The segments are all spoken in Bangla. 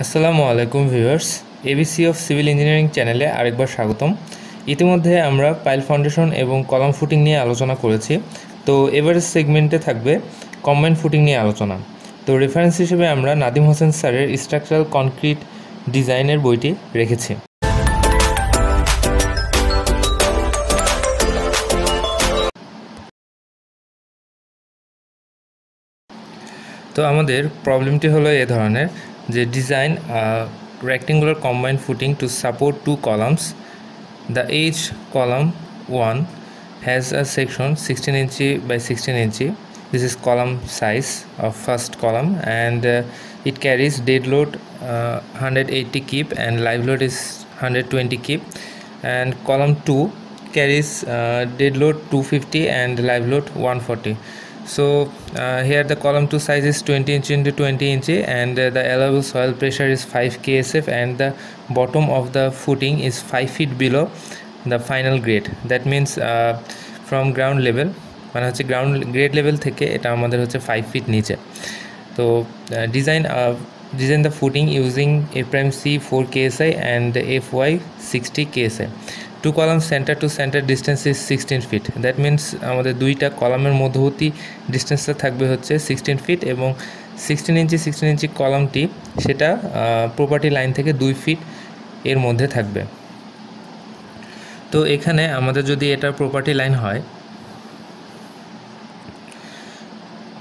আসসালামু আলাইকুম viewers, ABC of civil engineering চ্যানেলে আরেকবার স্বাগতম। ইতিমধ্যে আমরা পাইল ফাউন্ডেশন এবং কলাম ফুটিং নিয়ে আলোচনা করেছি। তো এবারের সেগমেন্টে থাকবে কম্বাইন্ড ফুটিং নিয়ে আলোচনা। তো রেফারেন্স হিসেবে আমরা নাদিম হোসেন স্যারের স্ট্রাকচারাল কনক্রিট ডিজাইনের বইটি রেখেছি। তো আমাদের প্রবলেমটি হলো এ ধরনের যে design rectangular combined footing to support two columns. The each column 1 has a section 16 inch by 16 inch. This is column size of first column, and it carries dead load 180 kip and live load is 120 kip, and column 2 carries dead load 250 and live load 140. So here the column 2 size is 20 inch into 20 inch, and the allowable soil pressure is 5 ksf, and the bottom of the footing is 5 feet below the final grade. That means from ground level মানে হচ্ছে গ্রাউন্ড গ্রেড লেভেল থেকে এটা আমাদের হচ্ছে 5 ফিট নিচে। তো design the footing using A'(C 4 KSI and FY 60 KSI. Two column centre to centre distance is 16 feet. That means আমাদের দুইটা কলামের মধ্যবর্তী ডিস্টেন্সটা থাকবে হচ্ছে 16 ফিট, এবং 16 ইঞ্চি কলামটি সেটা প্রপার্টি লাইন থেকে 2 ফিট এর মধ্যে থাকবে। তো এখানে আমাদের যদি এটা প্রপার্টি লাইন হয়,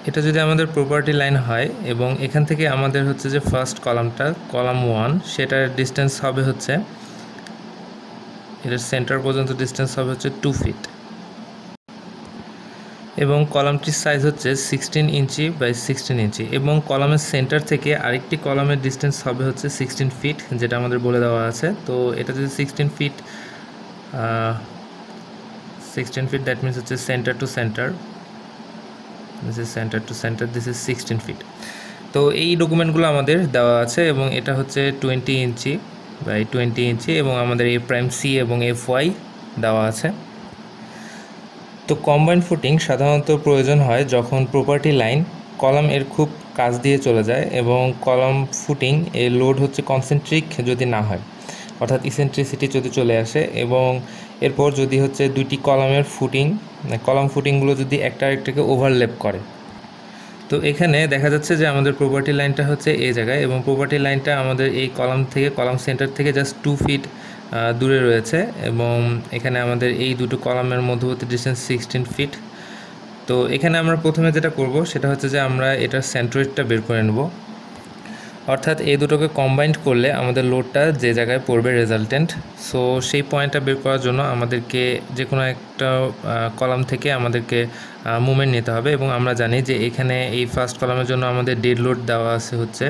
এটা যদি আমাদের প্রপার্টি লাইন হয় এবং এখান থেকে আমাদের হচ্ছে যে ফার্স্ট কলামটা কলাম 1 সেটার ডিস্টেন্স হবে হচ্ছে, এটার সেন্টার পর্যন্ত ডিস্টেন্স হবে হচ্ছে 2 ফিট, এবং কলামটির সাইজ হচ্ছে 16 ইঞ্চি বাই 16 ইঞ্চি, এবং কলামের সেন্টার থেকে আরেকটি কলামের ডিস্টেন্স হবে হচ্ছে 16 ফিট, যেটা আমাদের বলে দেওয়া আছে। তো এটা যদি 16 ফিট দ্যাট মিনস হচ্ছে centre to centre, this is centre to centre, this is 16 feet. তো এই ডকুমেন্টগুলো আমাদের দেওয়া আছে, এবং এটা হচ্ছে 20 ইঞ্চি বাই 20 ইঞ্চি, এবং আমাদের A'(C এবং FY দেওয়া আছে। তো কম্বাইন্ড ফুটিং সাধারণত প্রয়োজন হয় যখন প্রপার্টি লাইন কলাম এর খুব কাছ দিয়ে চলে যায়, এবং কলাম ফুটিং এর লোড হচ্ছে কনসেন্ট্রিক যদি না হয়, অর্থাৎ ইসেন্ট্রিসিটি যদি চলে আসে, এবং এরপর যদি হচ্ছে দুইটি কলামের কলাম ফুটিংগুলো যদি একটা আরেকটাকে ওভারল্যাপ করে। তো এখানে দেখা যাচ্ছে যে আমাদের প্রপার্টি লাইনটা হচ্ছে এই জায়গায়, এবং প্রপার্টি লাইনটা আমাদের এই কলাম থেকে কলাম সেন্টার থেকে জাস্ট 2 ফিট দূরে রয়েছে, এবং এখানে আমাদের এই দুটো কলামের মধ্যবর্তী ডিস্টেন্স 16 ফিট। তো এখানে আমরা প্রথমে যেটা করব সেটা হচ্ছে যে আমরা এটার সেন্ট্রয়েডটা বের করে নেব, অর্থাৎ এই দুটোকে কম্বাইন্ড করলে আমাদের লোডটা যে জায়গায় পড়বে রেজাল্টেন্ট। সো সেই পয়েন্টটা বের করার জন্য আমাদেরকে যে কোনো একটা কলাম থেকে আমাদেরকে মুভমেন্ট নিতে হবে, এবং আমরা জানি যে এখানে এই ফার্স্ট কলামের জন্য আমাদের ডেড লোড দেওয়া আছে হচ্ছে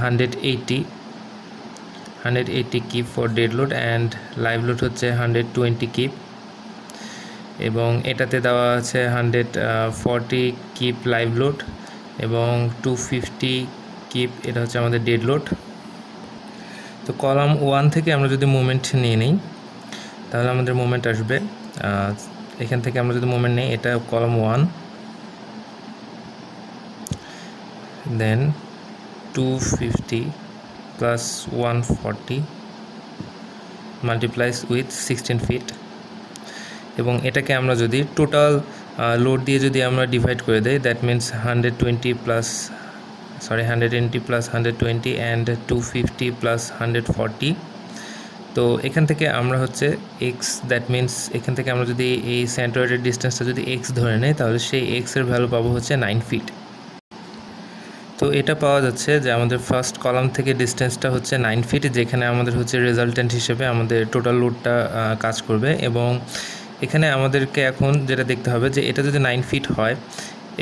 180 keep for dead load, and live load হচ্ছে 120 কিপ, এবং এটাতে দেওয়া আছে 140 কিপ লাইভ লোড এবং 250 কিপ, এটা হচ্ছে আমাদের ডেড লোড। তো কলাম 1 থেকে আমরা যদি মুভমেন্ট নিয়ে নিই তাহলে আমাদের মুভমেন্ট আসবে, এখান থেকে আমরা যদি মুভমেন্ট নিই, এটা column 1, then 250 plus 140 multiplies with 16 feet, এবং এটাকে আমরা যদি টোটাল লোড দিয়ে যদি আমরা ডিভাইড করে দেই, that means 120 plus 120 and 250 plus 140। তো এখান থেকে আমরা হচ্ছে এক্স, দ্যাট মিন্স এখান থেকে আমরা যদি এই সেন্ট্রয়েডের ডিস্টেন্সটা যদি এক্স ধরে নেই তাহলে সেই এক্সের ভ্যালু পাবো হচ্ছে 9 ফিট। তো এটা পাওয়া যাচ্ছে যে আমাদের ফার্স্ট কলাম থেকে ডিস্টেন্সটা হচ্ছে 9 ফিট, যেখানে আমাদের হচ্ছে রেজাল্টেন্ট হিসেবে আমাদের টোটাল লোডটা কাজ করবে। এবং এখানে আমাদেরকে এখন যেটা দেখতে হবে যে এটা যদি 9 ফিট হয়,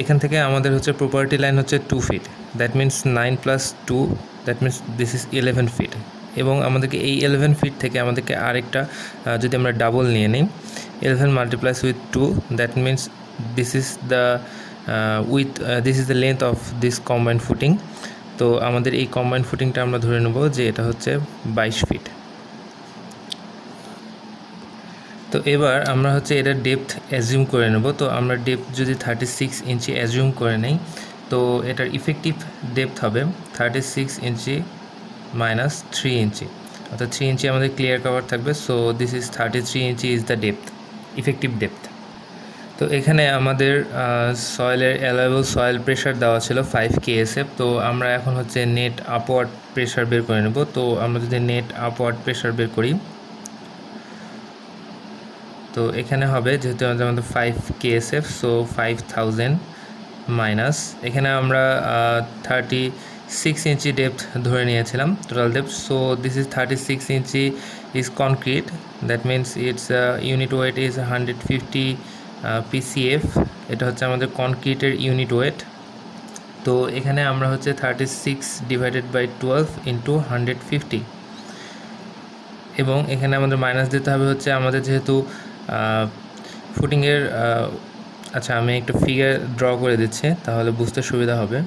এখান থেকে আমাদের হচ্ছে প্রপার্টি লাইন হচ্ছে 2 feet, that means 9 plus 2, that means this is 11 feet, এবং আমাদেরকে এই 11 ফিট থেকে আমাদেরকে আরেকটা যদি আমরা ডাবল নিয়ে নিই, 11 multiplies with 2, that means this is the this is the length of this combined footing. তো আমাদের এই কম্বাইন্ড ফুটিংটা আমরা ধরে নেব যে এটা হচ্ছে 22 ফিট। তো এবার আমরা হচ্ছে এটা ডেপথ অ্যাজিউম করে নেব। তো আমরা ডেপথ যদি 36 ইঞ্চি অ্যাজিউম করে নেই, তো এটার ইফেক্টিভ ডেপথ হবে 36 ইঞ্চি minus 3 ইঞ্চি, অর্থাৎ 3 ইঞ্চি আমাদের ক্লিয়ার কভার থাকবে। So this is 33 inch is the depth, effective depth. তো এখানে আমাদের সয়েলের অ্যালাইবল সয়েল প্রেশার দেওয়া ছিল 5 KSF। তো আমরা এখন হচ্ছে নেট আপওয়ার্ড প্রেশার বের করে নেব। তো আমরা যদি নেট আপওয়ার্ড প্রেশার বের করি, তো এখানে হবে যেহেতু আমাদের 5 KSF, সো 5000 মাইনাস, এখানে আমরা 36 ইঞ্চি ডেপথ ধরে নিয়েছিলাম total depth. So this is 36 inch is concrete, that means it's unit wait is 150 PCF। এটা হচ্ছে আমাদের কনক্রিটের ইউনিট ওয়েট। তো এখানে আমরা হচ্ছে 36 ডিভাইডেড বাই 12 ইন্টু 150, এবং এখানে আমাদের মাইনাস দিতে হবে হচ্ছে আমাদের যেহেতু ফুটিংয়ের, আচ্ছা আমি একটা ফিগার ড্র করে দিচ্ছি তাহলে বুঝতে সুবিধা হবে।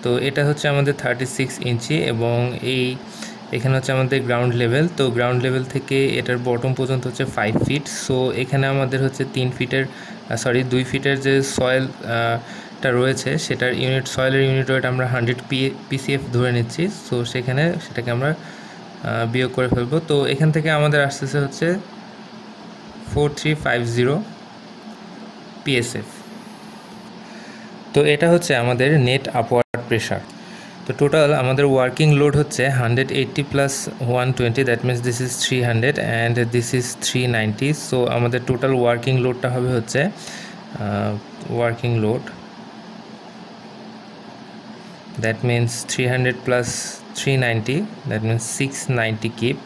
তো এটা হচ্ছে আমাদের 36 ইঞ্চি, এবং এখানে হচ্ছে আমাদের গ্রাউন্ড লেভেল। তো গ্রাউন্ড লেভেল থেকে এটার বটম পর্যন্ত হচ্ছে 5 ফিট। সো এখানে আমাদের হচ্ছে 2 ফিটের যে সয়েলটা রয়েছে সেটার সয়েলের ইউনিট ওয়েট আমরা 100 PCF ধরে নিচ্ছি। সো সেটাকে আমরা বিয়োগ করে ফেলবো। তো এখান থেকে আমাদের আসতেছে হচ্ছে 4350 PSF। তো এটা হচ্ছে আমাদের নেট আপওয়ার্ড প্রেশার। তো টোটাল আমাদের ওয়ার্কিং লোড হচ্ছে 180 plus 120, that means this is 300 and this is 390। So আমাদের টোটাল ওয়ার্কিং লোডটা হবে হচ্ছে working load, that means 300 plus 390, that means 690 keep.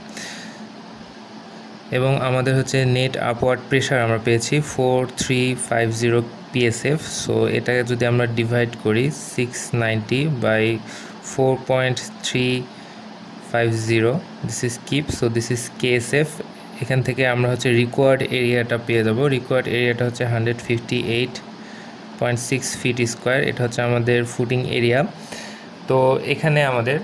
এবং আমাদের হচ্ছে নেট আপওয়ার্ড প্রেশার আমরা পেয়েছি 4350 PSF। সো এটাকে যদি আমরা ডিভাইড করি 690 by 4.350, this is kip, so this is KSF। এখান থেকে আমরা হচ্ছে রিকোয়ার্ড এরিয়াটা পেয়ে যাব। রিকোয়ার্ড এরিয়াটা হচ্ছে 158.6 ফিট স্কোয়ার। এটা হচ্ছে আমাদের ফুটিং এরিয়া। তো এখানে আমাদের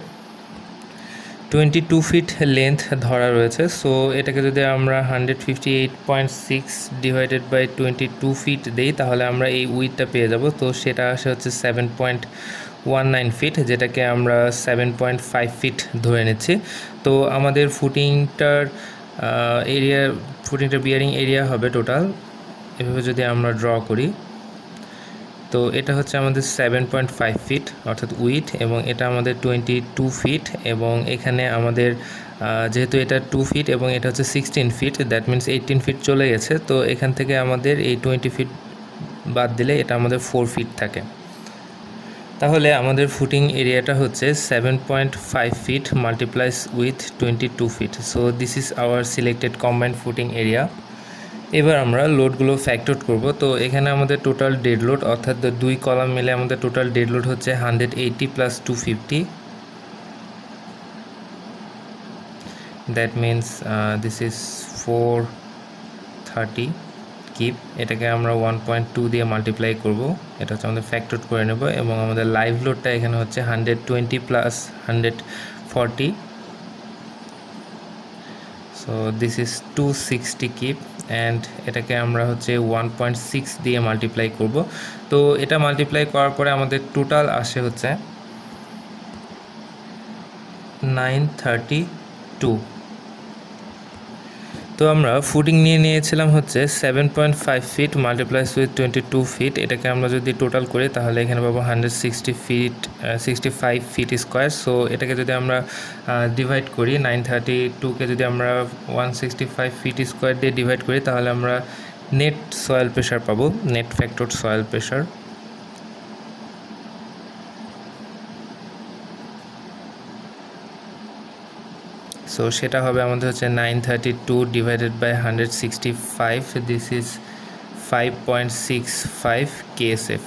22 ফিট লেন্থ ধরা রয়েছে। সো এটাকে যদি আমরা 158.6 ডিভাইডেড বাই 22 ফিট দেই তাহলে আমরা এই উইথটা পেয়ে যাব। তো সেটা আসে হচ্ছে 7.19 ফিট, যেটাকে আমরা 7.5 ফিট ধরে নিচ্ছি। তো আমাদের ফুটিংটার বিয়ারিং এরিয়া হবে টোটাল, এভাবে যদি আমরা ড্র করি, তো এটা হচ্ছে আমাদের 7.5 ফিট অর্থাৎ উইথ, এবং এটা আমাদের 22 ফিট, এবং এখানে আমাদের যেহেতু এটা 2 ফিট এবং এটা হচ্ছে 16 ফিট, দ্যাট মিনস 18 ফিট চলে গেছে। তো এখান থেকে আমাদের এই 20 ফিট বাদ দিলে এটা আমাদের 4 ফিট থাকে। তাহলে আমাদের ফুটিং এরিয়াটা হচ্ছে 7.5 feet multiplies with 22 feet. So this is our selected combined footing area. এবার আমরা লোডগুলো ফ্যাক্ট আউট করব। তো এখানে আমাদের টোটাল ডেড লোড, অর্থাৎ 2 কলাম মিলে আমাদের টোটাল ডেড লোড হচ্ছে 180 plus 250, that means this is 430 keep. এটাকে আমরা 1.2 দিয়ে মাল্টিপ্লাই করব, এটা হচ্ছে আমাদের ফ্যাক্ট আউট করে নেব। এবং আমাদের লাইভ লোডটা এখানে হচ্ছে 120 plus 140, so this is 260 keep, and এটাকে আমরা হচ্ছে 1.6 দিয়ে মাল্টিপ্লাই করব। তো এটা মাল্টিপ্লাই করার পরে আমাদের টোটাল আসে হচ্ছে 932। তো আমরা ফুটিং নিয়েছিলাম হচ্ছে 7.5 ফিট মাল্টিপ্লাইস উইথ 22 ফিট। এটাকে আমরা যদি টোটাল করি তাহলে এখানে পাবো 165 ফিট স্কোয়ার। সো এটাকে যদি আমরা ডিভাইড করি, 932কে যদি আমরা 165 ফিট স্কোয়ার দিয়ে ডিভাইড করি তাহলে আমরা নেট সয়েল প্রেশার পাবো, net factored soil pressure. So সেটা হবে আমাদের হচ্ছে 932 divided by 165, this is 5.65 KSF।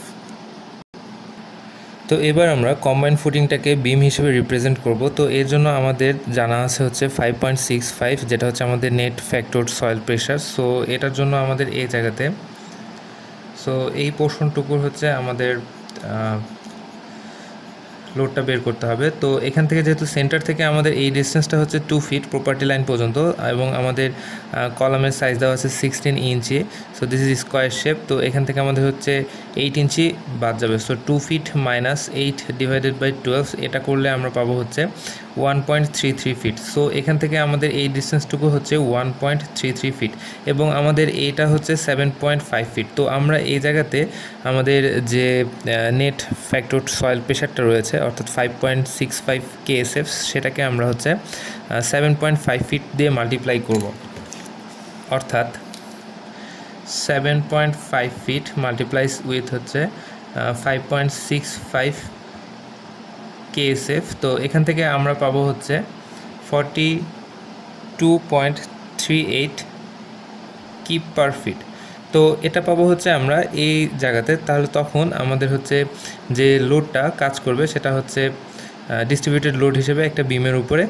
তো এবার আমরা কম্বাইন্ড ফুটিংটাকে বিম হিসেবে রিপ্রেজেন্ট করব। তো এর জন্য আমাদের জানা আছে হচ্ছে 5.65, যেটা হচ্ছে আমাদের net factored soil pressure. So এটার জন্য আমাদের এই জায়গাতে, সো এই পোর্শনটুকুর হচ্ছে আমাদের লোডটা বের করতে হবে। তো এখান থেকে যেহেতু সেন্টার থেকে আমাদের এই ডিস্টেন্সটা হচ্ছে 2 ফিট প্রপার্টি লাইন পর্যন্ত, এবং আমাদের কলামের সাইজ দেওয়া আছে 16 inch. So this is square shape. তো এখান থেকে আমাদের হচ্ছে 8 ইঞ্চি বাদ যাবে। So 2 feet minus 8 divided by 12, এটা করলে আমরা পাবো হচ্ছে 1.33 ফিট। সো এখান থেকে আমাদের এই ডিস্টেন্সটুকু হচ্ছে 1.33 ফিট, এবং আমাদের এইটা হচ্ছে 7.5 ফিট। তো আমরা এই জায়গাতে আমাদের যে নেট ফ্যাক্টরড সয়েল প্রেশারটা রয়েছে অর্থাৎ 5.65 KSF, সেটাকে আমরা হচ্ছে 7.5 ফিট দিয়ে মাল্টিপ্লাই করব। অর্থাৎ 7.5 ফিট মাল্টিপ্লাইস উইথ হচ্ছে 5.65 KSF। তো এখান থেকে আমরা পাবো হচ্ছে 42.38 কিপ পার ফিট। তো এটা পাবো হচ্ছে আমরা এই জায়গাতে। তাহলে তখন আমাদের হচ্ছে যে লোডটা কাজ করবে সেটা হচ্ছে ডিস্ট্রিবিউটেড লোড হিসেবে একটা বিমের উপরে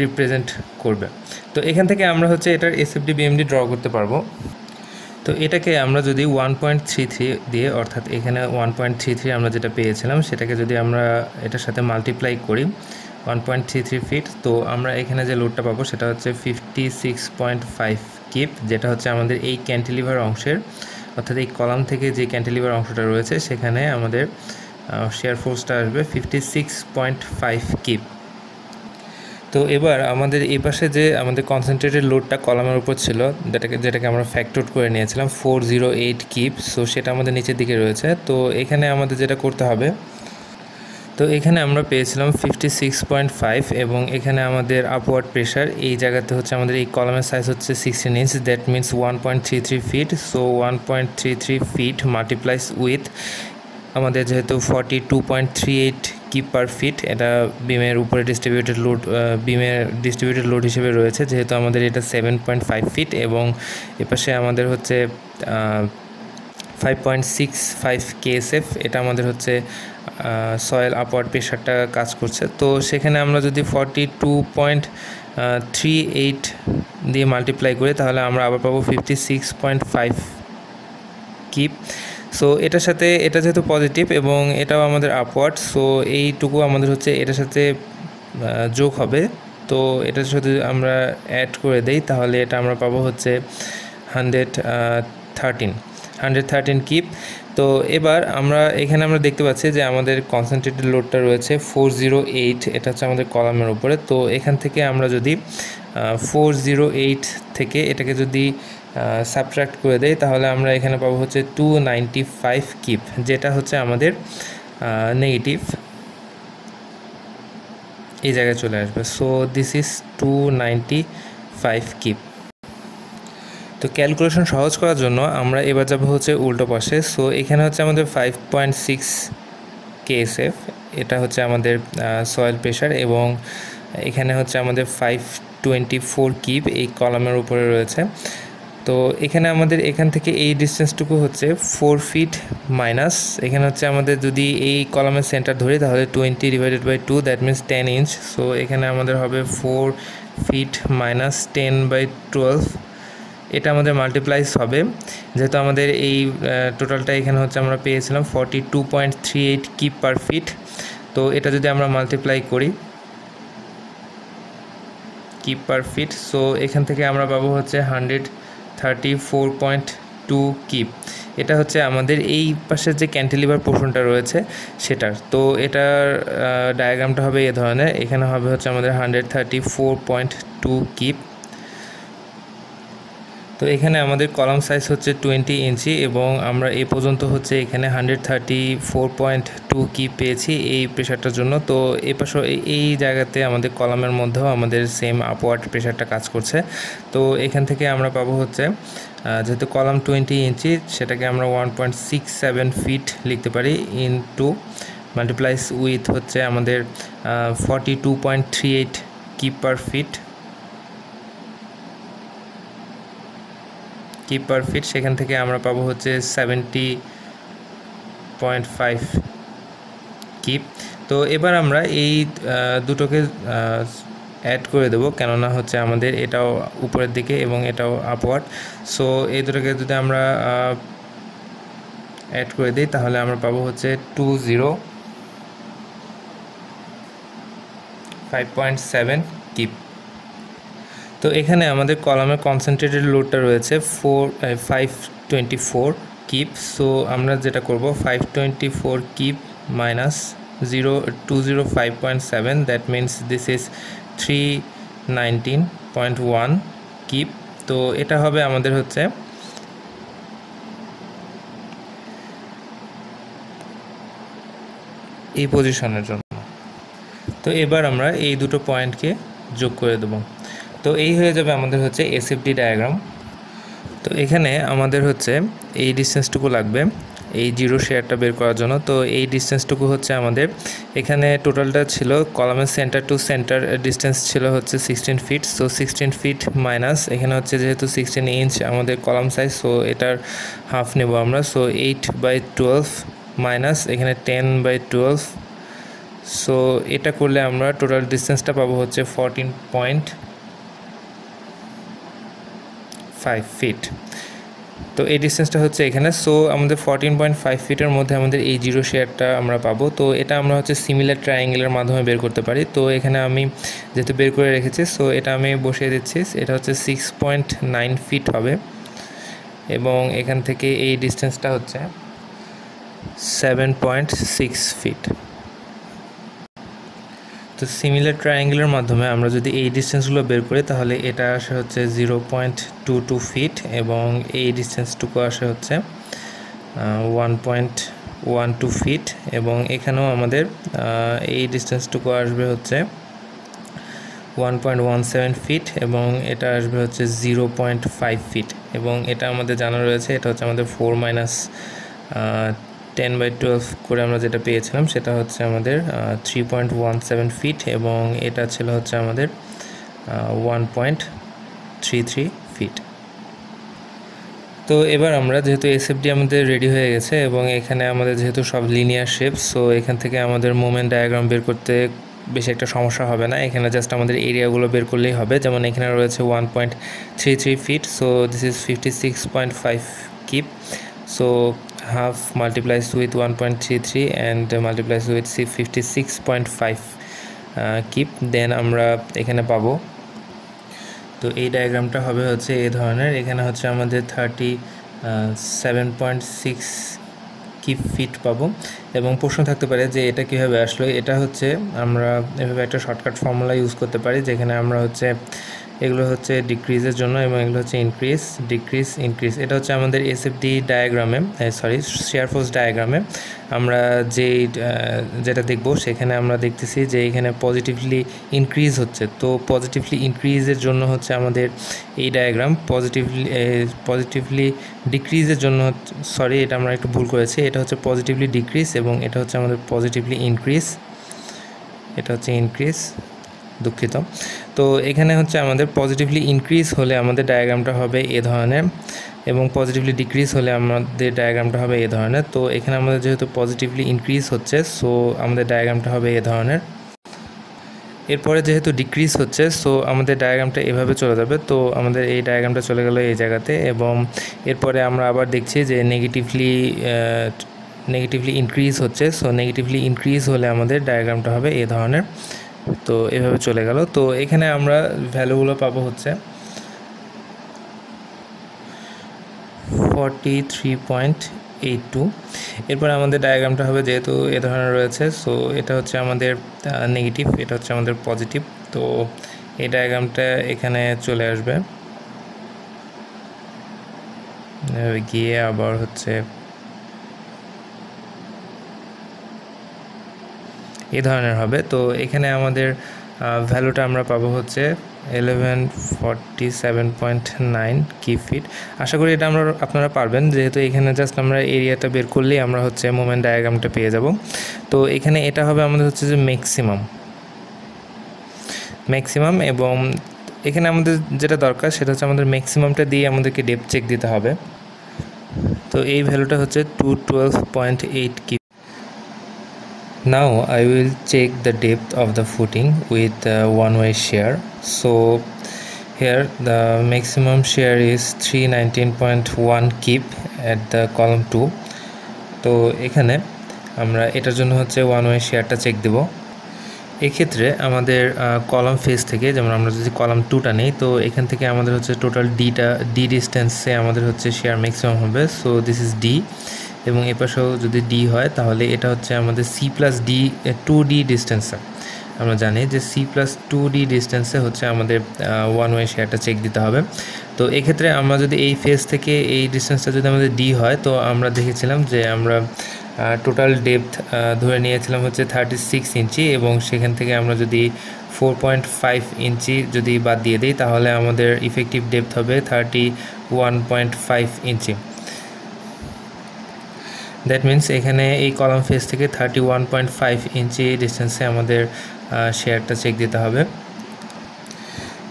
রিপ্রেজেন্ট করবে। তো এখান থেকে আমরা হচ্ছে এটার এসএফডি বিএমডি ড্র করতে পারবো। তো এটাকে আমরা যদি 1.33 দিয়ে, অর্থাৎ এখানে 1.33 আমরা যেটা পেয়েছিলাম সেটাকে যদি আমরা এটার সাথে মাল্টিপ্লাই করি 1.33 ফিট, তো আমরা এখানে যে লোডটা পাবো সেটা হচ্ছে 56.5 কিপ, যেটা হচ্ছে আমাদের এই ক্যান্টিলিভার অংশের, অর্থাৎ এই কলাম থেকে যে ক্যান্টিলিভার অংশটা রয়েছে সেখানে আমাদের শেয়ার ফোর্সটা আসবে 56.5 কিপ। তো এবার আমাদের এই পাশে যে আমাদের কনসেন্ট্রেটেড লোডটা কলামের উপর ছিল, যেটাকে আমরা ফ্যাক্টর করে নিয়েছিলাম 408 কিপ, সো সেটা আমাদের নিচের দিকে রয়েছে। তো এখানে আমাদের যেটা করতে হবে, তো এখানে আমরা পেয়েছিলাম 56.5, এবং এখানে আমাদের আপওয়ার্ড প্রেশার এই জায়গাতে হচ্ছে আমাদের এই কলামের সাইজ হচ্ছে 16 inch, that means 1.33 feet. So 1.33 feet multiplies with আমাদের যেহেতু 42.38 কিপ পার ফিট, এটা বিমের উপরে ডিস্ট্রিবিউটেড লোড হিসেবে রয়েছে, যেহেতু আমাদের এটা 7.5 ফিট, এবং এপাশে আমাদের হচ্ছে 5.65 KSF, এটা আমাদের হচ্ছে সয়েল আপওয়ার্ড প্রেশারটা কাজ করছে। তো সেখানে আমরা যদি 42.38 দিয়ে মাল্টিপ্লাই করি তাহলে আমরা আবার পাবো 56.5 কিপ। সো এটার সাথে এটা যেহেতু পজিটিভ এবং এটাও আমাদের আপওয়ার্ড, সো এইটুকু আমাদের হচ্ছে এটার সাথে যোগ হবে। তো এটার সাথে আমরা অ্যাড করে দেই তাহলে এটা আমরা পাবো হচ্ছে 113 কিপ। তো এবার এখানে আমরা দেখতে পাচ্ছি যে আমাদের কনসেন্ট্রেটেড লোডটা রয়েছে 408, এটা হচ্ছে আমাদের কলামের উপরে। তো এখান থেকে আমরা যদি 408 থেকে এটাকে যদি সাবট্রাক্ট করে দেই তাহলে আমরা এখানে পাবো হচ্ছে 295 কিপ, যেটা হচ্ছে আমাদের নেগেটিভ এই জায়গায় চলে আসবে। So this is 295 keep. তো ক্যালকুলেশন সহজ করার জন্য আমরা এবার যাবো হচ্ছে উল্টো পাশে। সো এখানে হচ্ছে আমাদের 5.6 KSF, এটা হচ্ছে আমাদের সয়েল প্রেশার, এবং এখানে হচ্ছে আমাদের 524 কিপ এই কলামের উপরে রয়েছে। তো এখানে আমাদের এখান থেকে এই ডিস্টেন্সটুকু হচ্ছে 4 ফিট মাইনাস, এখানে হচ্ছে আমাদের যদি এই কলামের সেন্টার ধরি তাহলে 20 divided by 2, that means 10 inch. So এখানে আমাদের হবে 4 ফিট মাইনাস 10/12, এটা আমাদের মাল্টিপ্লাইস হবে, যেহেতু আমাদের এই টোটালটা এখানে হচ্ছে আমরা পেয়েছিলাম 42.38 কিপ পার ফিট। তো এটা যদি আমরা মাল্টিপ্লাই করি কিপ পার ফিট, সো এখান থেকে আমরা পাবো হচ্ছে 134.2 কিপ। এটা হচ্ছে আমাদের এই পাশের যে ক্যান্টিলিভার পোর্শনটা রয়েছে সেটার। তো এটার ডায়াগ্রামটা হবে এ ধরনের, এখানে হবে হচ্ছে আমাদের 134.2 কিপ। তো এখানে আমাদের কলাম সাইজ হচ্ছে 20 ইঞ্চি, এবং আমরা এই পর্যন্ত হচ্ছে এখানে 134.2 কিপ পেয়েছি এই প্রেশারটার জন্য। তো এই পাশে এই জায়গাতে আমাদের কলামের মধ্যেও আমাদের সেম আপওয়ার্ড প্রেশারটা কাজ করছে। তো এখান থেকে আমরা পাবো হচ্ছে যেহেতু কলাম 20 ইঞ্চি সেটাকে আমরা 1.67 ফিট লিখতে পারি, ইনটু মাল্টিপ্লাইস উইথ হচ্ছে আমাদের 42.38 কিপ পার ফিট সেখান থেকে আমরা পাবো হচ্ছে 70.5 কিপ। তো এবার আমরা এই দুটোকে অ্যাড করে দেবো, কেননা হচ্ছে আমাদের এটাও উপরের দিকে এবং এটাও আপওয়ার্ড। সো এই দুটোকে যদি আমরা অ্যাড করে দিই তাহলে আমরা পাবো হচ্ছে 5.7 কিপ। তো এখানে আমাদের কলামের কনসেন্ট্রেটেড লোডটা রয়েছে 524 কিপ। সো আমরা যেটা করব 524 keep minus 205.7, that means this is 319.1 keep. তো এটা হবে আমাদের হচ্ছে এই পজিশনের জন্য। তো এবার আমরা এই দুটো পয়েন্টকে যোগ করে দেব। তো এই হয়ে যাবে আমাদের হচ্ছে এসএফডি ডায়াগ্রাম। তো এখানে আমাদের হচ্ছে এই ডিস্টেন্সটুকু লাগবে এই জিরো শেয়ারটা বের করার জন্য। তো এই ডিস্টেন্সটুকু হচ্ছে আমাদের এখানে টোটালটা ছিল কলামের সেন্টার টু সেন্টার ডিস্টেন্স ছিল হচ্ছে 16 ফিট। সো 16 ফিট মাইনাস এখানে হচ্ছে যেহেতু 16 ইঞ্চ আমাদের কলাম সাইজ, সো এটার হাফ নেব আমরা। সো 8/12 মাইনাস এখানে 10/12। সো এটা করলে আমরা টোটাল ডিস্টেন্সটা পাবো হচ্ছে 14.5 ফিট। তো এই ডিস্টেন্সটা হচ্ছে এখানে। সো আমাদের 14.5 ফিটের মধ্যে আমাদের এই জিরো শেয়ারটা আমরা পাবো। তো এটা আমরা হচ্ছে সিমিলার ট্রায়াঙ্গেলের মাধ্যমে বের করতে পারি। তো এখানে আমি যেহেতু বের করে রেখেছি, সো এটা আমি বসিয়ে দিচ্ছি। এটা হচ্ছে 6.9 ফিট হবে এবং এখান থেকে এই ডিস্টেন্সটা হচ্ছে 7.6 ফিট। তো সিমিলার ট্রায়াঙ্গেলের মাধ্যমে আমরা যদি এই ডিস্টেন্সগুলো বের করি তাহলে এটা আসে হচ্ছে 0.22 ফিট এবং এই ডিস্টেন্সটুকু আসে হচ্ছে 1.12 ফিট এবং এখানেও আমাদের এই ডিস্টেন্সটুকু আসবে হচ্ছে 1.17 ফিট এবং এটা আসবে হচ্ছে 0.5 ফিট এবং এটা আমাদের জানা রয়েছে। এটা হচ্ছে আমাদের 4 মাইনাস 10/12 করে আমরা যেটা পেয়েছিলাম সেটা হচ্ছে আমাদের 3.17 ফিট এবং এটা ছিল হচ্ছে আমাদের 1.33 ফিট। তো এবার আমরা যেহেতু এসএফডি আমাদের রেডি হয়ে গেছে এবং এখানে আমাদের যেহেতু সব লিনিয়ার শেপ, সো এখান থেকে আমাদের মোমেন্ট ডায়াগ্রাম বের করতে বেশি একটা সমস্যা হবে না। এখানে জাস্ট আমাদের এরিয়াগুলো বের করলেই হবে। যেমন এখানে রয়েছে 1.33 feet, so this is 56.5 kip. So half multiplies with 1.33 and multiplies with 56.5 kip, then আমরা এখানে পাবো। তো এই ডায়াগ্রামটা হবে হচ্ছে এই ধরনের। এখানে হচ্ছে আমাদের 37.6 কিপ ফিট পাবো এবং প্রশ্ন থাকতে পারে যে এটা কীভাবে আসলো। এটা হচ্ছে আমরা এভাবে একটা শর্টকাট ফর্মুলা ইউজ করতে পারি, যেখানে আমরা হচ্ছে এগুলো হচ্ছে ডিক্রিজের জন্য এবং এগুলো হচ্ছে ইনক্রিজ, ডিক্রিজ, ইনক্রিজ। এটা হচ্ছে আমাদের এসএফডি ডায়াগ্রামে, শেয়ার ফোর্স ডায়াগ্রামে আমরা যেটা দেখব সেখানে আমরা দেখতেছি যে এখানে পজিটিভলি ইনক্রিজ হচ্ছে। তো পজিটিভলি ইনক্রিজের জন্য হচ্ছে আমাদের এই ডায়াগ্রাম, পজিটিভলি ডিক্রিজের জন্য এটা আমরা একটু ভুল করেছি। এটা হচ্ছে পজিটিভলি ডিক্রিজ এবং এটা হচ্ছে আমাদের পজিটিভলি ইনক্রিজ। এটা হচ্ছে ইনক্রিজ, দুঃখিত। তো এখানে হচ্ছে আমাদের পজিটিভলি ইনক্রিজ হলে আমাদের ডায়াগ্রামটা হবে এ ধরনের এবং পজিটিভলি ডিক্রিজ হলে আমাদের ডায়াগ্রামটা হবে এ ধরনের। তো এখানে আমাদের যেহেতু পজিটিভলি ইনক্রিজ হচ্ছে, সো আমাদের ডায়াগ্রামটা হবে এ ধরনের। এরপরে যেহেতু ডিক্রিজ হচ্ছে, সো আমাদের ডায়াগ্রামটা এভাবে চলে যাবে। তো আমাদের এই ডায়াগ্রামটা চলে গেল এই জায়গাতে এবং এরপরে আমরা আবার দেখছি যে নেগেটিভলি ইনক্রিজ হচ্ছে। সো নেগেটিভলি ইনক্রিজ হলে আমাদের ডায়াগ্রামটা হবে এ ধরনের। তো এভাবে চলে গেল। তো এখানে আমরা ভ্যালুগুলো পাবো হচ্ছে 43.82। এরপর আমাদের ডায়াগ্রামটা হবে যেহেতু এ ধরনের রয়েছে, সো এটা হচ্ছে আমাদের নেগেটিভ, এটা হচ্ছে আমাদের পজিটিভ। তো এই ডায়াগ্রামটা এখানে চলে আসবে গিয়ে আবার হচ্ছে এই ধরনের হবে। তো এখানে আমাদের ভ্যালুটা আমরা পাবো হচ্ছে 1147.9 কি ফিট। আশা করি এটা আপনারা পারবেন, যেহেতু এখানে জাস্ট আমরা এরিয়াটা বের করলেই আমরা হচ্ছে মোমেন্ট ডায়াগ্রামটা পেয়ে যাব। তো এখানে এটা হবে আমাদের হচ্ছে যে ম্যাক্সিমাম এবং এখানে আমাদের যেটা দরকার সেটা হচ্ছে আমাদের ম্যাক্সিমামটা দিয়ে আমাদেরকে ডেপথ চেক দিতে হবে। তো এই ভ্যালুটা হচ্ছে 212.8 কি। Now I will check the depth of the footing with one-way shear. So here the maximum shear is 319.1 kip at the column 2. তো এখানে আমরা এটার জন্য হচ্ছে ওয়ান ওয়ে শেয়ারটা চেক দেব এক্ষেত্রে আমাদের কলাম ফেস থেকে, যেমন আমরা যদি কলাম 2টা নেই, তো এখান থেকে আমাদের হচ্ছে টোটাল ডি ডিস্টেন্সে আমাদের হচ্ছে শেয়ার ম্যাক্সিমাম হবে। সো দিস ইজ ডি, এবং এ পাশেও যদি ডি হয় তাহলে এটা হচ্ছে আমাদের সি প্লাস ডি 2D ডিস্টেন্সে। আমরা জানি যে সি প্লাস 2D ডিস্টেন্সে হচ্ছে আমাদের ওয়ান ওয়ে শেয়ারটা চেক দিতে হবে। তো এক্ষেত্রে আমরা যদি এই ফেজ থেকে এই ডিস্টেন্সটা যদি আমাদের ডি হয়, তো আমরা দেখেছিলাম যে আমরা টোটাল ডেপথ ধরে নিয়েছিলাম হচ্ছে 36 ইঞ্চি, এবং সেখান থেকে আমরা যদি 4.5 ইঞ্চি যদি বাদ দিয়ে দিই তাহলে আমাদের ইফেক্টিভ ডেপথ হবে 31.5 ইঞ্চি। দ্যাট মিন্স এখানে এই কলাম ফেস থেকে 31.5 ইঞ্চি ডিস্টেন্সে আমাদের শেয়ারটা চেক দিতে হবে।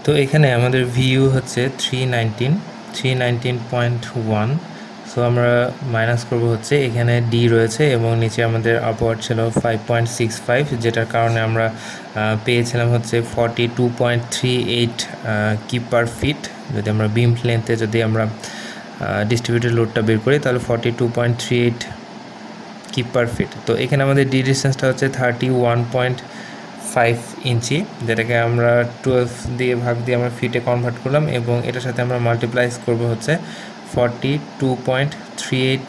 তো এখানে আমাদের ভিউ হচ্ছে 319.1। সো আমরা মাইনাস করব হচ্ছে এখানে ডি রয়েছে এবং নিচে আমাদের আপওয়ার্ড ছিল 5.65, যেটার কারণে আমরা পেয়েছিলাম হচ্ছে 42.38 কিপ পার ফিট। যদি আমরা বিম লেন্থে যদি আমরা ডিস্ট্রিবিউটেড লোডটা বের করি তাহলে 42.38 কিপ পার ফিট। তো এখানে আমাদের ডি ডিস্টেন্সটা হচ্ছে 31.5 ইঞ্চি, যেটাকে আমরা 12 দিয়ে ভাগ দিয়ে আমরা ফিটে কনভার্ট করলাম, এবং এটার সাথে আমরা মাল্টিপ্লাইজ করব হচ্ছে 42.38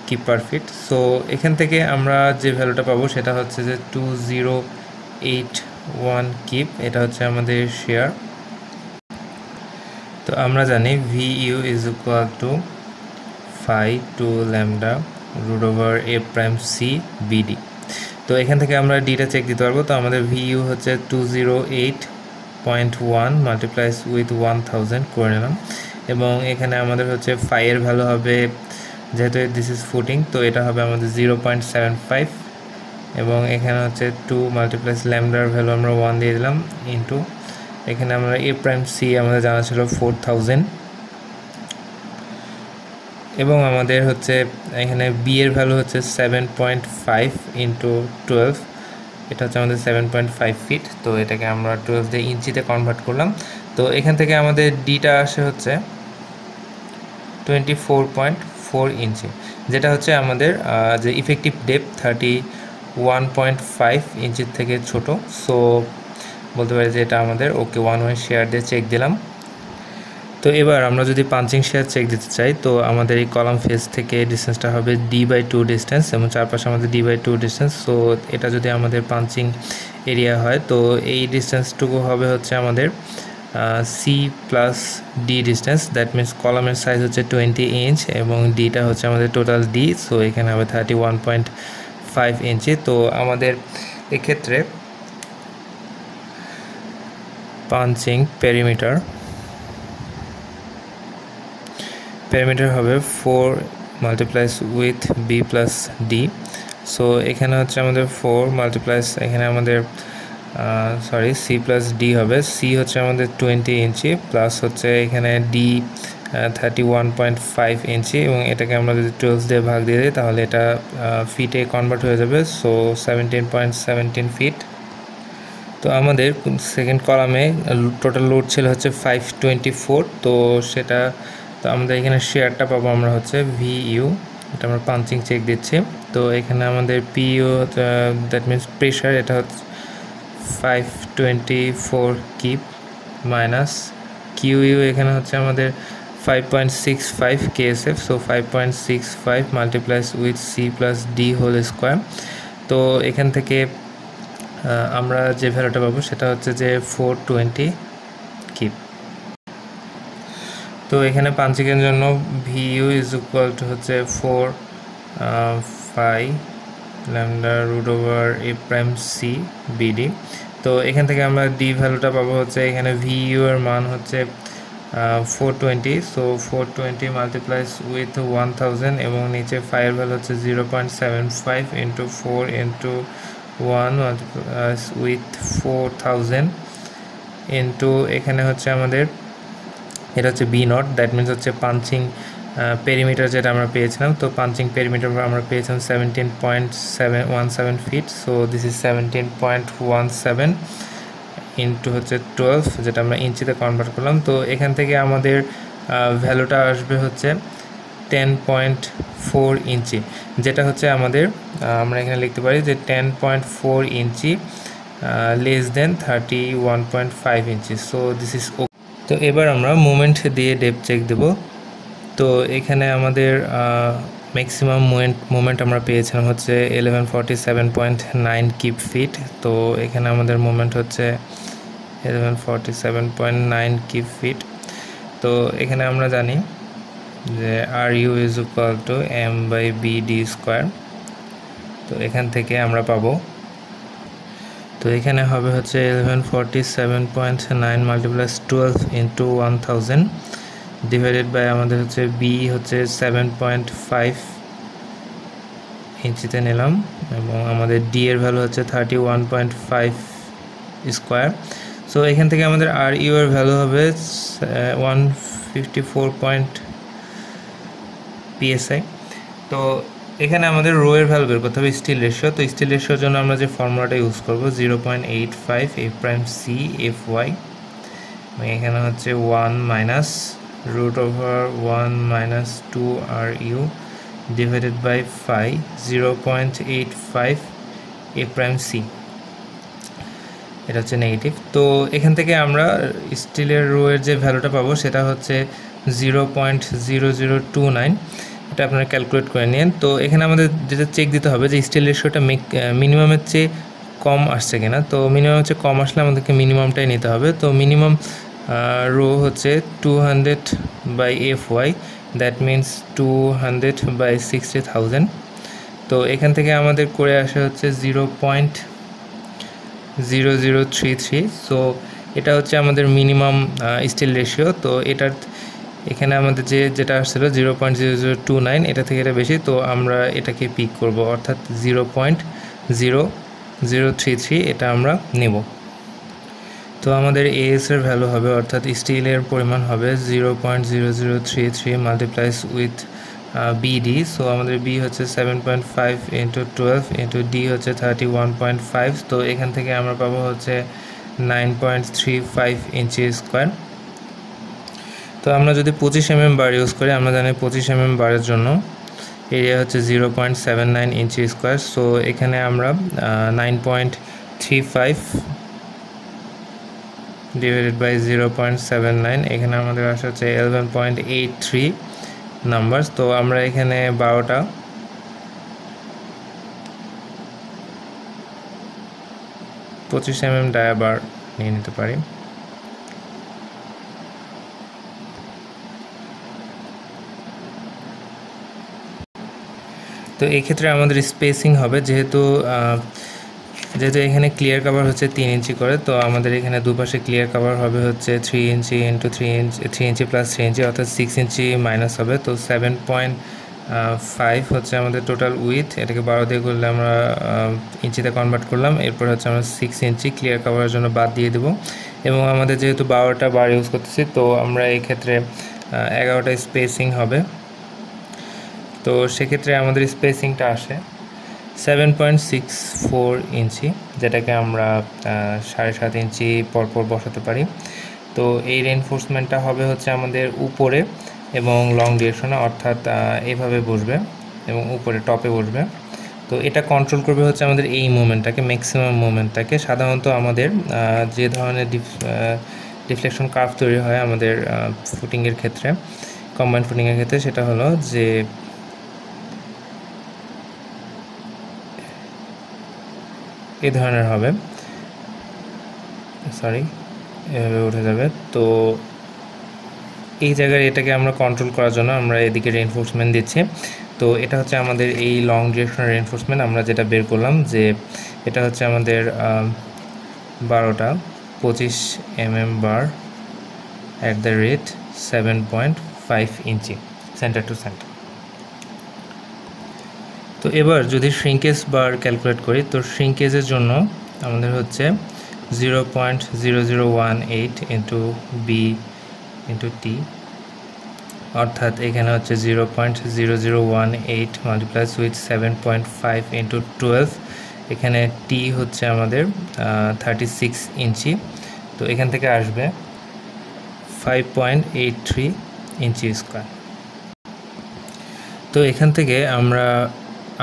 কিপ পার ফিট। সো এখান থেকে আমরা যে ভ্যালুটা পাবো সেটা হচ্ছে যে 2081 কিপ, এটা হচ্ছে আমাদের শেয়ার। তো আমরা জানি VU is equal to phi two lambda root over a prime c BD। তো এখান থেকে আমরা ডিটা চেক দিতে পারবো। তো আমাদের VU হচ্ছে 208.1 মাল্টিপ্লাইস উইথ 1000 করে নিলাম, এবং এখানে আমাদের হচ্ছে phi এর ভ্যালু হবে, যেহেতু দিস ইজ ফুটিং, তো এটা হবে আমাদের 0.75, এবং এখানে হচ্ছে 2 মাল্টিপ্লাইস ল্যামডার ভ্যালু আমরা 1 দিয়ে দিলাম ইন্টু এখানে আমরা a প্রাইম c আমাদের জানা ছিল 4000, এবং আমাদের হচ্ছে এখানে বি এর ভ্যালু হচ্ছে 7.5 ইন্টু 12, এটা হচ্ছে আমাদের 7.5 ফিট। তো এটাকে আমরা 12 দিয়ে ইঞ্চিতে কনভার্ট করলাম। তো এখান থেকে আমাদের ডিটা আসে হচ্ছে 24.4 ইঞ্চি, যেটা হচ্ছে আমাদের যে ইফেক্টিভ ডেপথ 31.5 ইঞ্চির থেকে ছোট। সো বলতে পারি যে এটা আমাদের ওকে ওয়ান ওয়ে শেয়ার দিয়ে চেক দিলাম। তো এবার আমরা যদি পাঞ্চিং শেয়ার চেক দিতে চাই, তো আমাদের এই কলাম ফেস থেকে ডিস্টেন্সটা হবে D/2 ডিস্টেন্স, এবং চারপাশে আমাদের D/2 ডিস্টেন্স। সো এটা যদি আমাদের পাঞ্চিং এরিয়া হয়, তো এই ডিস্টেন্সটুকু হবে হচ্ছে আমাদের C plus D distance. That means কলামের সাইজ হচ্ছে 20 ইঞ্চ এবং ডিটা হচ্ছে আমাদের টোটাল ডি। সো এখানে হবে 31.5 ইঞ্চি। তো আমাদের এক্ষেত্রে পাঞ্চিং পেরিমিটার হবে 4 multiplies with B plus D. So এখানে হচ্ছে আমাদের 4 মাল্টিপ্লাইস এখানে আমাদের C প্লাস ডি হবে। সি হচ্ছে আমাদের 20 ইঞ্চি প্লাস হচ্ছে এখানে ডি 31.5 ইঞ্চি, এবং এটাকে আমরা যদি 12 দিয়ে ভাগ দিয়ে দিই তাহলে এটা ফিটে কনভার্ট হয়ে যাবে। So 17.17 feet. তো আমাদের সেকেন্ড কলামে টোটাল লোড ছিল হচ্ছে 524। তো সেটা তো আমাদের এখানে শেয়ারটা পাবো আমরা হচ্ছে VU, এটা আমরা পাঞ্চিং চেক দিচ্ছি। তো এখানে আমাদের PU দ্যাট মিন্স প্রেশার, এটা হচ্ছে 524 কিপ মাইনাস QU, এখানে হচ্ছে আমাদের 5.65 KSF। So 5.65 multiplies with C plus D whole square. তো এখান থেকে আমরা যে ভ্যালুটা পাবো সেটা হচ্ছে যে 420 কিপ। তো এখানে পাঞ্চিংয়ের জন্য VU ইজ ইকুয়াল টু হচ্ছে 4 phi lambda root over a prime c BD। তো এখান থেকে আমরা ডি ভ্যালুটা পাবো হচ্ছে এখানে VU এর মান হচ্ছে 420। সো 420 মাল্টিপ্লাইস উইথ 1000, এবং নিচে phi এর ভ্যালু হচ্ছে 0.75 into 4 into 1 multiplies with 4000 into এখানে হচ্ছে আমাদের এটা হচ্ছে B নট। দ্যাট মিনস হচ্ছে পাঞ্চিং পেরিমিটার যেটা আমরা পেয়েছিলাম। তো পাঞ্চিং পেরিমিটার আমরা পেয়েছিলাম 17.17 feet. So this is 17.17 into হচ্ছে 12, যেটা আমরা ইঞ্চিতে কনভার্ট করলাম। তো এখান থেকে আমাদের ভ্যালুটা আসবে হচ্ছে 10.4 ইঞ্চি, যেটা হচ্ছে আমাদের আমরা এখানে লিখতে পারি যে 10.4 inch less than 31.5 inch. So this is okay. তো এবার আমরা মোমেন্ট দিয়ে ডেপথ চেক দেব। তো এখানে আমাদের ম্যাক্সিমাম মোমেন্ট আমরা পেয়েছিলাম হচ্ছে 1147.9 কিউব ফিট। তো এখানে আমাদের মোমেন্ট হচ্ছে 1147.9 কিউব ফিট। তো এখানে আমরা জানি যে RU is equal two M/BD²। তো এখান থেকে আমরা পাবো, তো এখানে হবে হচ্ছে 1147.9 মাল্টিপ্লাস 12 ইন্টু 1000 ডিভাইডেড বাই আমাদের হচ্ছে বি হচ্ছে 7.5 ইঞ্চিতে নিলাম, এবং আমাদের ডি এর ভ্যালু হচ্ছে 31.5 স্কোয়ার। সো এখান থেকে আমাদের RU এর ভ্যালু হবে 154 PSI। তো এখানে আমাদের রো এর ভ্যালু বের করতে হবে স্টিল রেশিও। তো স্টিল রেশিওর জন্য আমরা যে ফর্মুলাটা ইউজ করব 0.85 F'(C)Fy, এখানে হচ্ছে 1 minus √1 minus 2 RU divided by 0.85 A'(C), এটা হচ্ছে নেগেটিভ। তো এখান থেকে আমরা স্টিলের রো এর যে ভ্যালুটা পাবো সেটা হচ্ছে 0.0029। এটা আপনারা ক্যালকুলেট করে নিন। তো এখানে আমাদের যেটা চেক দিতে হবে যে স্টিল রেশিওটা মিনিমামের চেয়ে কম আসছে কিনা। তো মিনিমামের চেয়ে কম আসলে আমাদেরকে মিনিমামটাই নিতে হবে। তো মিনিমাম রো হচ্ছে 200/Fy, দ্যাট মিনস 200/60,000। তো এখান থেকে আমাদের করে আসে হচ্ছে 0.0033। সো এটা হচ্ছে আমাদের মিনিমাম স্টিল রেশিও। তো এখানে আমাদের যেটা আসছিল 0.0029, এটা থেকে এটা বেশি, তো আমরা এটাকে পিক করব, অর্থাৎ 0.0033 এটা আমরা নেব। তো আমাদের AS এর ভ্যালু হবে, অর্থাৎ স্টিলের পরিমাণ হবে 0.0033 মাল্টিপ্লাইস উইথ BD। সো আমাদের B হচ্ছে 7.5 ইন্টু 12 ইন্টু D হচ্ছে 31.5। তো এখান থেকে আমরা পাবো হচ্ছে 9.35 ইঞ্চি স্কোয়ার। তো আমরা যদি 25 mm বার ইউজ করি, আমরা জানি 25 mm বারের জন্য এরিয়া হচ্ছে 0.79 ইঞ্চি স্কোয়ার। সো এখানে আমরা 9.35 ডিভাইডেড বাই 0.79, এখানে আমাদের আসা হচ্ছে 11.83 নাম্বার। তো আমরা এখানে 12টা 25 mm ডায়া বার নিয়ে নিতে পারি। তো এই ক্ষেত্রে আমাদের স্পেসিং হবে, যেহেতু এখানে ক্লিয়ার কভার হচ্ছে 3 ইঞ্চি করে, তো আমাদের এখানে দুপাশে ক্লিয়ার কভার হবে হচ্ছে 3 ইঞ্চি ইন্টু 3 ইঞ্চি প্লাস 3 ইঞ্চি, অর্থাৎ 6 ইঞ্চি মাইনাস হবে। তো 7.5 হচ্ছে আমাদের টোটাল উইথ, এটাকে 12 দিয়ে করলে আমরা ইঞ্চিতে কনভার্ট করলাম। এরপর হচ্ছে আমরা 6 ইঞ্চি ক্লিয়ার কভারের জন্য বাদ দিয়ে দেবো, এবং আমাদের যেহেতু 12টা বার ইউজ করতেছি, তো আমরা এই ক্ষেত্রে 11টা স্পেসিং হবে। তো সেক্ষেত্রে আমাদের স্পেসিংটা আসে 7.64 ইঞ্চি, যেটাকে আমরা 7.5 ইঞ্চি পরপর বসাতে পারি। তো এই রেইনফোর্সমেন্টটা হবে হচ্ছে আমাদের উপরে এবং লং ডিরেকশনে, অর্থাৎ এইভাবে বসবে এবং উপরে টপে বসবে। তো এটা কন্ট্রোল করবে হচ্ছে আমাদের এই মুভমেন্টটাকে, ম্যাক্সিমাম মুভমেন্টটাকে। সাধারণত আমাদের যে ধরনের ডিফ্লেকশন কার্ভ তৈরি হয় আমাদের ফুটিংয়ের ক্ষেত্রে, কম্বাইন্ড ফুটিংয়ের ক্ষেত্রে, সেটা হলো যে এই ধরনের হবে, এভাবে উঠে যাবে। তো এই জায়গায় এটাকে আমরা কন্ট্রোল করার জন্য আমরা এদিকে রেইনফোর্সমেন্ট দিচ্ছি। তো এটা হচ্ছে আমাদের এই লং ডিরেকশন রেইনফোর্সমেন্ট আমরা যেটা বের করলাম, যে এটা হচ্ছে আমাদের 12টা 25 mm bar at the rate 7.5 inch centre to centre. তো এবার যদি শ্রিঙ্কেজ বার ক্যালকুলেট করি, তো শ্রিঙ্কেজের জন্য আমাদের হচ্ছে 0.0018 ইন্টু বি ইন্টু টি, অর্থাৎ এখানে হচ্ছে 0.0018 মাল্টিপ্লাস উইথ 7.5 ইন্টু 12, এখানে টি হচ্ছে আমাদের 36 ইঞ্চি। তো এখান থেকে আসবে 5.83 ইঞ্চি স্কোয়ার। তো এখান থেকে আমরা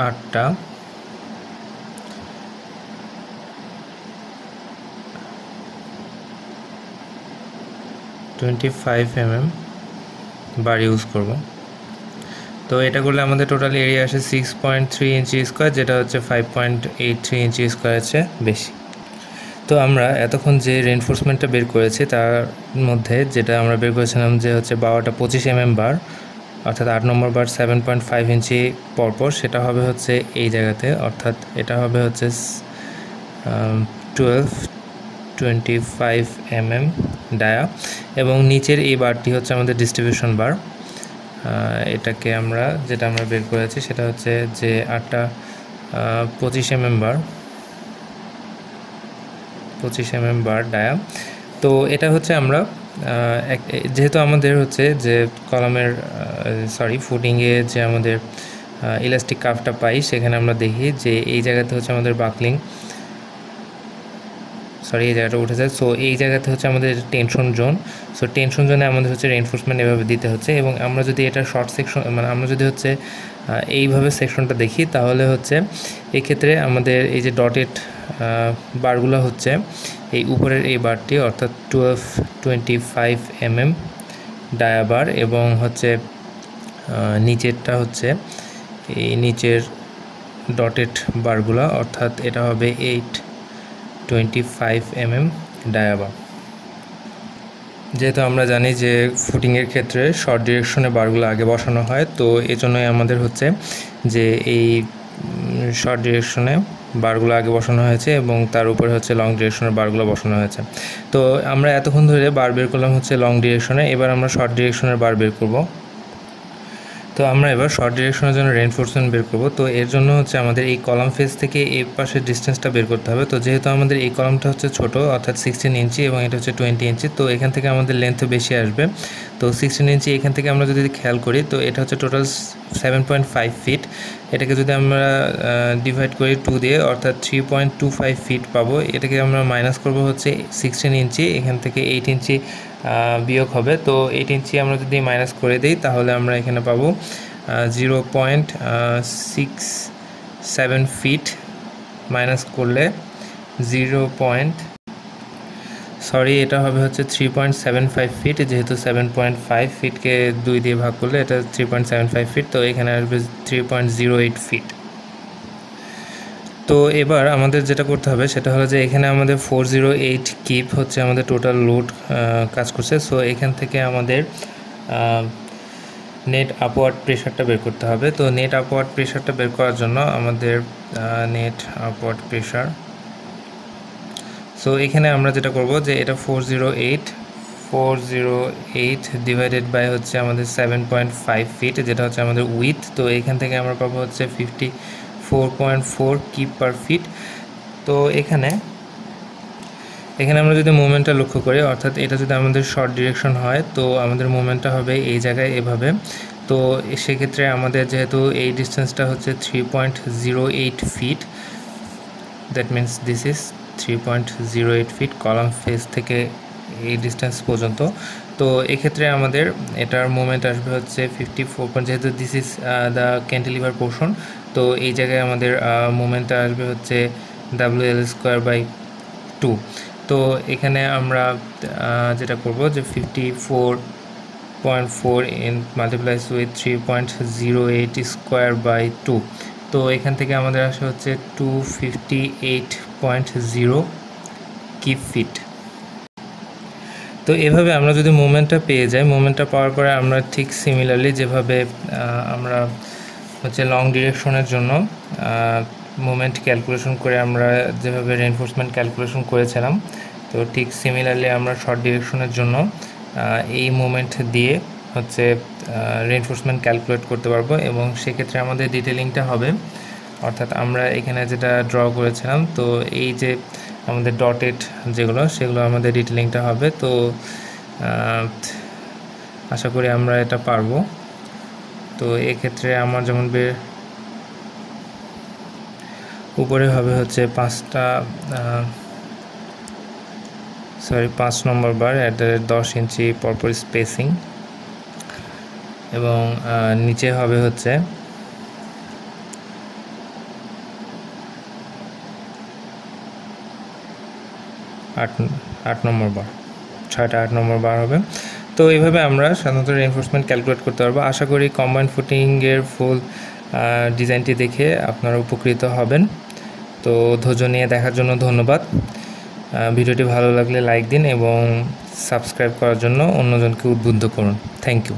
8টা 25 mm বার ইউজ করব। তো এটা করলে আমাদের টোটাল এরিয়া আসে 6.3 ইঞ্চি স্কোয়ার, যেটা হচ্ছে 5.83 ইঞ্চি স্কোয়ারের চেয়ে বেশি। তো আমরা এতক্ষণ যে রেনফোর্সমেন্টটা বের করেছি তার মধ্যে যেটা আমরা বের করেছিলাম যে হচ্ছে 25 mm বার, অর্থাৎ 8 নম্বর বার 7.5 ইঞ্চি পরপর, সেটা হবে হচ্ছে এই জায়গাতে, অর্থাৎ এটা হবে হচ্ছে 1225 mm ডায়া, এবং নিচের এই বারটি হচ্ছে আমাদের ডিস্ট্রিবিউশন বার। এটাকে আমরা যেটা আমরা বের করেছি সেটা হচ্ছে যে 8টা 25 mm বার, 25 mm বার ডায়া। তো এটা হচ্ছে আমরা যেহেতু আমাদের হচ্ছে যে কলামের ফুটিংয়ে যে আমাদের ইলাস্টিক কার্ভটা পাই, সেখানে আমরা দেখি যে এই জায়গাতে হচ্ছে আমাদের বাকলিং, এই জায়গাটা উঠে যায়। সো এই জায়গাতে হচ্ছে আমাদের টেনশন জোন। সো টেনশন জোনে আমাদের হচ্ছে রেইনফোর্সমেন্ট এভাবে দিতে হচ্ছে, এবং আমরা যদি এটা শর্ট সেকশন আমরা যদি হচ্ছে এইভাবে সেকশনটা দেখি, তাহলে হচ্ছে এই ক্ষেত্রে আমাদের এই যে ডটেড বারগুলো হচ্ছে এই উপরের এই বারটি, অর্থাৎ 1225 mm ডায়া বার, এবং হচ্ছে নিচেরটা হচ্ছে এই নিচের ডটেড বারগুলো, অর্থাৎ এটা হবে 825 mm ডায়া বার। যেহেতু আমরা জানি যে ফুটিংয়ের ক্ষেত্রে শর্ট ডিরেকশনে বারগুলো আগে বসানো হয়, তো এজন্যই আমাদের হচ্ছে যে এই শর্ট ডিরেকশনে বারগুলো আগে বসানো হয়েছে এবং তার উপরে হচ্ছে লং ডিরেকশনের বারগুলো বসানো হয়েছে। তো আমরা এতক্ষণ ধরে বার বের করলাম হচ্ছে লং ডিরেকশনে, এবার আমরা শর্ট ডিরেকশনের বার বের করব। তো আমরা এবার শর্ট ডিরেকশনের জন্য রেইনফোর্সমেন্ট বের করব। তো এর জন্য হচ্ছে আমাদের এই কলাম ফেস থেকে এই পাশের ডিস্টেন্সটা বের করতে হবে। তো যেহেতু আমাদের এই কলামটা হচ্ছে ছোট, অর্থাৎ 16 ইঞ্চি, এবং এটা হচ্ছে 20 ইঞ্চি, তো এখান থেকে আমাদের লেন্থ বেশি আসবে। তো 16 ইঞ্চি এখান থেকে আমরা যদি খেয়াল করি, তো এটা হচ্ছে টোটাল 7.5 ফিট। এটাকে যদি আমরা ডিভাইড করি 2 দিয়ে, অর্থাৎ 3.25 ফিট পাবো। এটাকে আমরা মাইনাস করব হচ্ছে 16 ইঞ্চি, এখান থেকে 8 ইঞ্চি বিয়োগ হবে। তো 8 ইঞ্চি আমরা যদি মাইনাস করে দিই, তাহলে আমরা এখানে পাবো 0.67 ফিট, মাইনাস করলে এটা হবে হচ্ছে 3.75 ফিট, যেহেতু 7.5 ফিটকে 2 দিয়ে ভাগ করলে এটা 3.75 ফিট, তো এখানে আসবে 3.08 ফিট। তো এবার আমাদের যেটা করতে হবে সেটা হলো যে এখানে আমাদের 408 কিপ হচ্ছে আমাদের টোটাল লোড কাজ করছে। সো এখান থেকে আমাদের নেট আপওয়ার্ড প্রেশারটা বের করতে হবে। তো নেট আপওয়ার্ড প্রেশারটা বের করার জন্য আমাদের নেট আপওয়ার্ড প্রেশার, সো এখানে আমরা যেটা করব যে এটা 408 ডিভাইডেড বাই হচ্ছে আমাদের 7.5 ফিট, যেটা হচ্ছে আমাদের উইথ। তো এখান থেকে আমরা পাবো হচ্ছে 54.4 কিপ পার ফিট। তো এখানে আমরা যদি মুভমেন্টটা লক্ষ্য করি, অর্থাৎ এটা যদি আমাদের শর্ট ডিরেকশন হয়, তো আমাদের মুভমেন্টটা হবে এই জায়গায় এভাবে। তো সেক্ষেত্রে আমাদের যেহেতু এই ডিস্টেন্সটা হচ্ছে 3.08 feet, that means this is 3.08 feet column face থেকে এই ডিস্টেন্স পর্যন্ত। তো এক্ষেত্রে আমাদের এটার মুভমেন্ট আসবে হচ্ছে 54, যেহেতু this is the cantilever portion, তো এই জায়গায় আমাদের মুভমেন্টটা আসবে হচ্ছে WL²/2। তো এখানে আমরা যেটা করব যে 54.4 ইন মাল্টিপ্লাইস উইথ 3.08 স্কোয়ার বাই 2। তো এখান থেকে আমাদের আসে হচ্ছে 258.0 কিপ ফিট। তো এভাবে আমরা যদি মুভমেন্টটা পেয়ে যাই, মুভমেন্টটা পাওয়ার পরে আমরা ঠিক সিমিলারলি যেভাবে আমরা হচ্ছে লং ডিরেকশনের জন্য মুভমেন্ট ক্যালকুলেশন করে আমরা যেভাবে রেইনফোর্সমেন্ট ক্যালকুলেশন করেছিলাম, তো ঠিক সিমিলারলি আমরা শর্ট ডিরেকশনের জন্য এই মুভমেন্ট দিয়ে হচ্ছে রেইনফোর্সমেন্ট ক্যালকুলেট করতে পারবো, এবং সেক্ষেত্রে আমাদের ডিটেলিংটা হবে, অর্থাৎ আমরা এখানে যেটা ড্র করেছিলাম, তো এই যে আমাদের ডটেড যেগুলো সেগুলো আমাদের ডিটেলিংটা হবে। তো আশা করি আমরা এটা পারবো। তো এক্ষেত্রে আমার যেমন উপরে হবে হচ্ছে 5 নম্বর বার এট 10 ইঞ্চি পরপর স্পেসিং, এবং নিচে হবে হচ্ছে 8 নম্বর বার, 6টা 8 নম্বর বার হবে। তো এইভাবে আমরা সাধারণত রেইনফোর্সমেন্ট ক্যালকুলেট করতে পারবো। আশা করি কম্বাইন ফুটিংয়ের ফুল ডিজাইনটি দেখে আপনারা উপকৃত হবেন। তো ধৈর্য নিয়ে দেখার জন্য ধন্যবাদ। ভিডিওটি ভালো লাগলে লাইক দিন এবং সাবস্ক্রাইব করার জন্য অন্যজনকে উদ্বুদ্ধ করুন। Thank you.